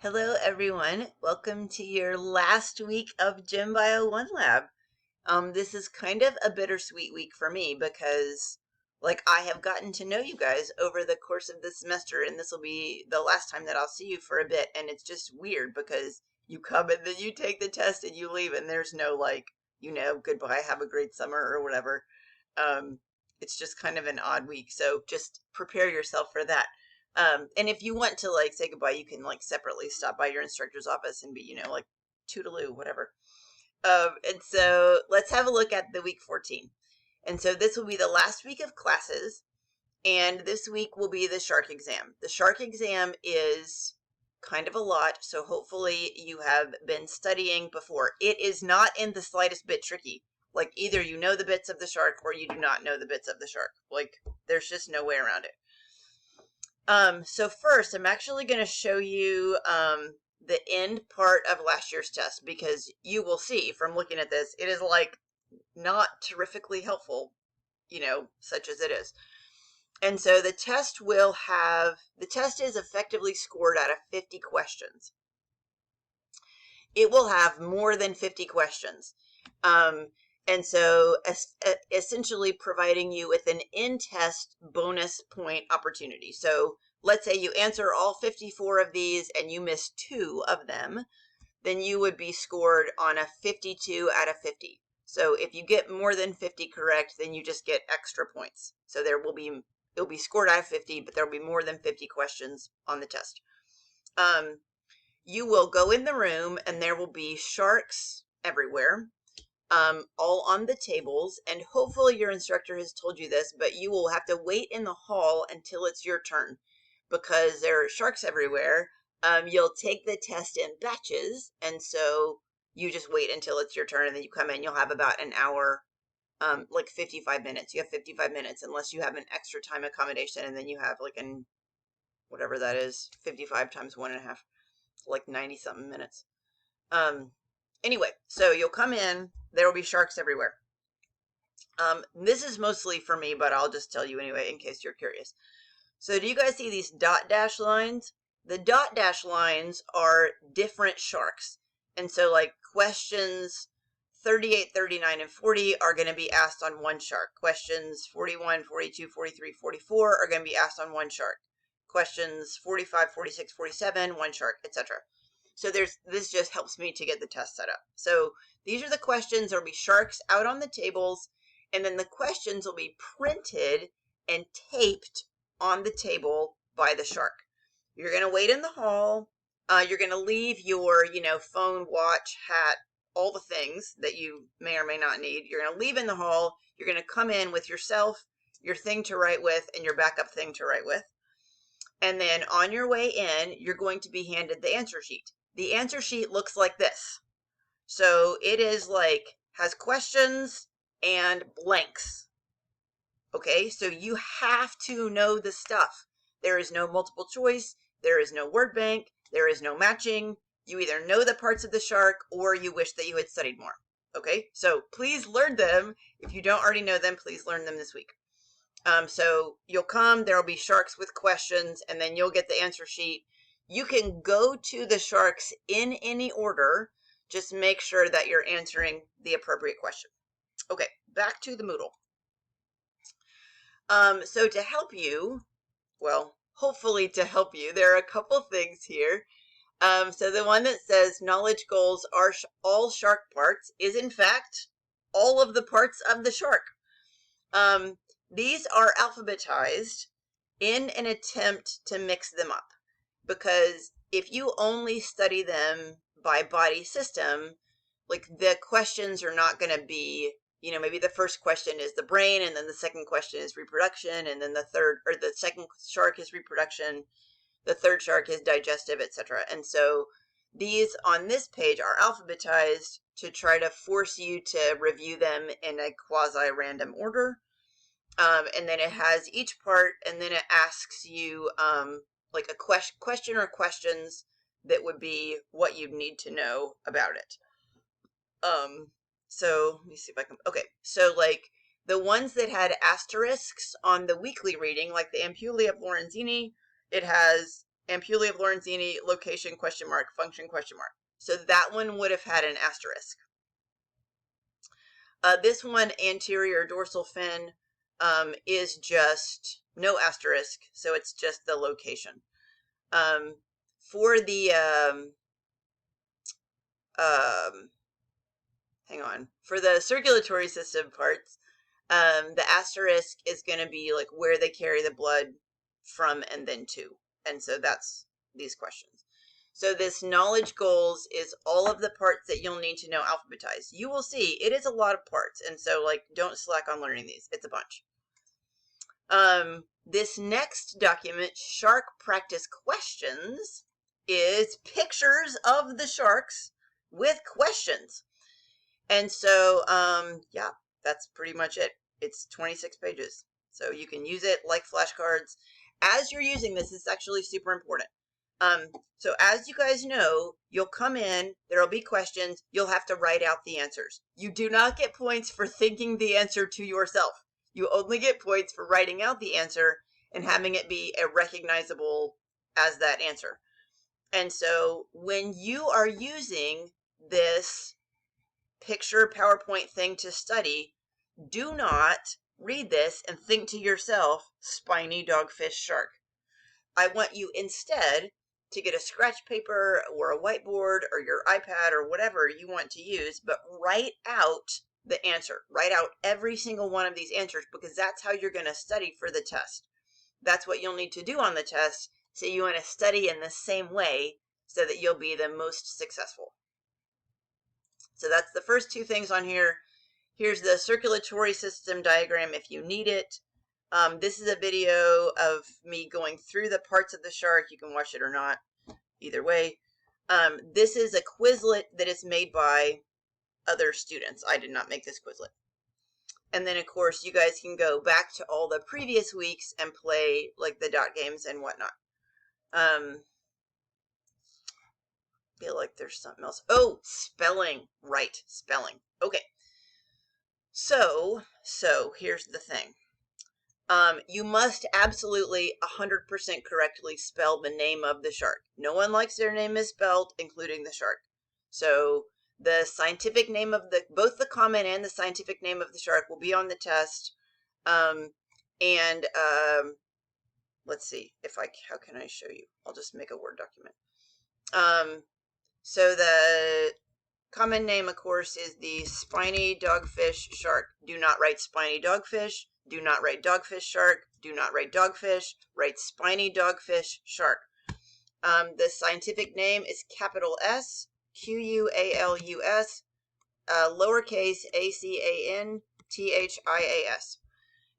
Hello, everyone. Welcome to your last week of Gym Bio 1 Lab. This is kind of a bittersweet week for me because, I have gotten to know you guys over the course of this semester, and this will be the last time that I'll see you for a bit. And it's just weird because you come and then you take the test and you leave, and there's no, goodbye, have a great summer or whatever. It's just kind of an odd week. So just prepare yourself for that. And if you want to say goodbye, you can separately stop by your instructor's office and be, toodaloo, whatever. And so let's have a look at the week 14. And so this will be the last week of classes. And this week will be the shark exam. The shark exam is kind of a lot. So hopefully you have been studying before. It is not in the slightest bit tricky. Either you know the bits of the shark or you do not know the bits of the shark. There's just no way around it. So first, I'm actually going to show you the end part of last year's test because you will see from looking at this, it is not terrifically helpful, such as it is. And so the test is effectively scored out of 50 questions. It will have more than 50 questions. And so essentially providing you with an in-test bonus point opportunity. So let's say you answer all 54 of these and you miss 2 of them, then you would be scored on a 52 out of 50. So if you get more than 50 correct, then you just get extra points. So it'll be scored out of 50, but there'll be more than 50 questions on the test. You will go in the room and there will be sharks everywhere. All on the tables, and hopefully your instructor has told you this, but you will have to wait in the hall until it's your turn because there are sharks everywhere. You'll take the test in batches, and so you just wait until it's your turn, and then you come in. You'll have about an hour, 55 minutes. You have 55 minutes unless you have an extra time accommodation, and then you have whatever that is, 55 times 1.5, 90-something minutes. Anyway, so you'll come in, there will be sharks everywhere. This is mostly for me, but I'll just tell you anyway in case you're curious. So do you guys see these dot dash lines? The dot dash lines are different sharks. And so questions 38, 39, and 40 are going to be asked on one shark. Questions 41, 42, 43, 44 are going to be asked on one shark. Questions 45, 46, 47, one shark, etc. So this just helps me to get the test set up. So these are the questions. There'll be sharks out on the tables, and then the questions will be printed and taped on the table by the shark. You're going to wait in the hall. You're going to leave your, phone, watch, hat, all the things that you may or may not need. You're going to leave in the hall. You're going to come in with yourself, your thing to write with, and your backup thing to write with. And then on your way in, you're going to be handed the answer sheet. The answer sheet looks like this. So it is has questions and blanks. Okay, so you have to know the stuff. There is no multiple choice. There is no word bank. There is no matching. You either know the parts of the shark or you wish that you had studied more. Okay, so please learn them. If you don't already know them, please learn them this week. So you'll come, there'll be sharks with questions, and then you'll get the answer sheet. You can go to the sharks in any order. Just make sure that you're answering the appropriate question. Okay, back to the Moodle. So to help you, well, hopefully to help you, there are a couple things here. So the one that says knowledge goals are all shark parts is in fact all of the parts of the shark. These are alphabetized in an attempt to mix them up. Because if you only study them by body system, the questions are not going to be, maybe the first question is the brain, and then the second question is reproduction, and then the second shark is reproduction, the third shark is digestive, etc. And so these on this page are alphabetized to try to force you to review them in a quasi-random order. And then it has each part, and then it asks you a question or questions that would be what you need to know about it. So let me see if I can, okay. So the ones that had asterisks on the weekly reading, like the Ampulia of Lorenzini, it has Ampuli of Lorenzini, location, question mark, function, question mark. So that one would have had an asterisk. This one, anterior dorsal fin, is just no asterisk, so it's just the location. For the, hang on, for the circulatory system parts, the asterisk is going to be like where they carry the blood from and then to. And so that's these questions. So this knowledge goals is all of the parts that you'll need to know alphabetized. You will see it is a lot of parts. And so like, don't slack on learning these. It's a bunch. This next document, shark practice questions, is pictures of the sharks with questions. And so, yeah, that's pretty much it. It's 26 pages. So you can use it like flashcards. As you're using this, it's actually super important. So as you guys know, you'll come in, there'll be questions, you'll have to write out the answers. You do not get points for thinking the answer to yourself. You only get points for writing out the answer and having it be a recognizable as that answer. And so when you are using this picture PowerPoint thing to study, do not read this and think to yourself, spiny dogfish shark. I want you instead to get a scratch paper or a whiteboard or your iPad or whatever you want to use, but write out the answer. Write out every single one of these answers, because that's how you're going to study for the test. That's what you'll need to do on the test. So you want to study in the same way so that you'll be the most successful. So that's the first two things on here. Here's the circulatory system diagram if you need it. This is a video of me going through the parts of the shark. You can watch it or not, either way. This is a Quizlet that is made by other students. I did not make this Quizlet. And then, of course, you guys can go back to all the previous weeks and play like the dot games and whatnot. Feel like there's something else. Oh, spelling. Right, spelling. Okay. So here's the thing. You must absolutely 100% correctly spell the name of the shark. No one likes their name misspelled, including the shark. So the scientific name of both the common and the scientific name of the shark will be on the test. Let's see how can I show you? I'll just make a Word document. So the common name, of course, is the spiny dogfish shark. Do not write spiny dogfish. Do not write dogfish shark. Do not write dogfish. Write spiny dogfish shark. The scientific name is capital S, Quaulus, lowercase ACANTHIAS.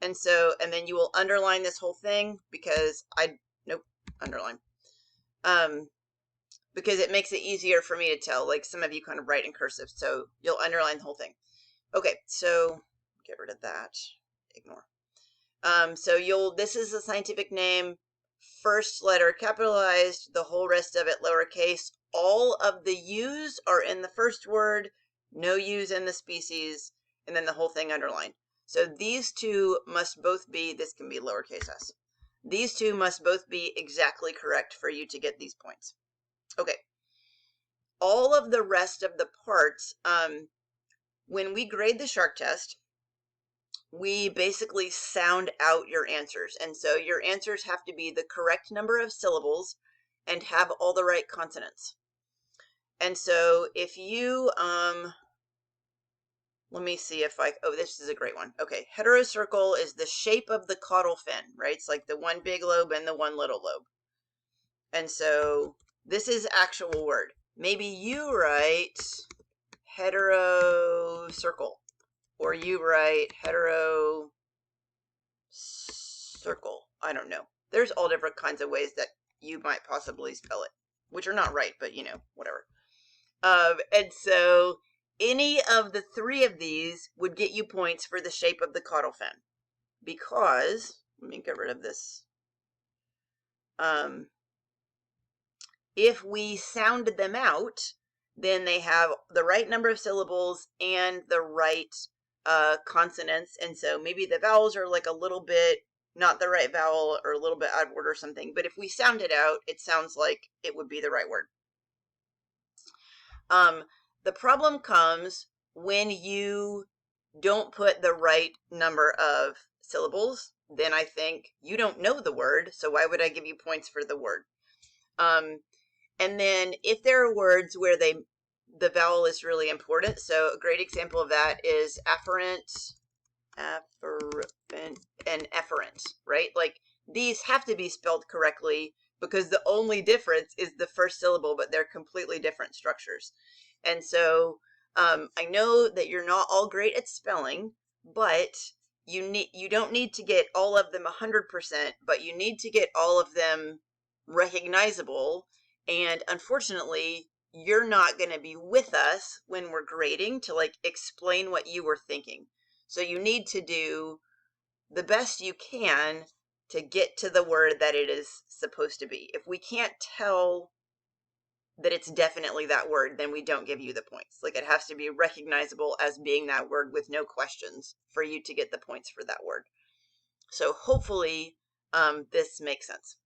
And then you will underline this whole thing because underline. Because it makes it easier for me to tell. Like some of you kind of write in cursive, so you'll underline the whole thing. Okay, so get rid of that. Ignore. This is the scientific name, first letter capitalized, the whole rest of it lowercase. All of the U's are in the first word, no U's in the species, and then the whole thing underlined. So these two must both be, this can be lowercase s. These two must both be exactly correct for you to get these points. Okay. All of the rest of the parts, when we grade the shark test, we basically sound out your answers. And so your answers have to be the correct number of syllables and have all the right consonants. And so if you, let me see if this is a great one. Okay, heterocircle is the shape of the caudal fin, right? It's like the one big lobe and the one little lobe. And so this is actual word. Maybe you write heterocircle. Or you write hetero circle. I don't know. There's all different kinds of ways that you might possibly spell it, which are not right, but whatever. And so any of the three of these would get you points for the shape of the caudal fin. Because, let me get rid of this. If we sounded them out, then they have the right number of syllables and the right consonants, and so maybe the vowels are like a little bit not the right vowel or a little bit out of order or something. But if we sound it out, it sounds like it would be the right word. The problem comes when you don't put the right number of syllables. Then I think you don't know the word, so why would I give you points for the word? And then if there are words where the vowel is really important, so a great example of that is afferent, and efferent, right? Like these have to be spelled correctly because the only difference is the first syllable, but they're completely different structures. And so I know that you're not all great at spelling, but you don't need to get all of them 100%, but you need to get all of them recognizable. And unfortunately, you're not going to be with us when we're grading to like explain what you were thinking. So you need to do the best you can to get to the word that it is supposed to be. If we can't tell that it's definitely that word, then we don't give you the points. Like it has to be recognizable as being that word with no questions for you to get the points for that word. So hopefully this makes sense.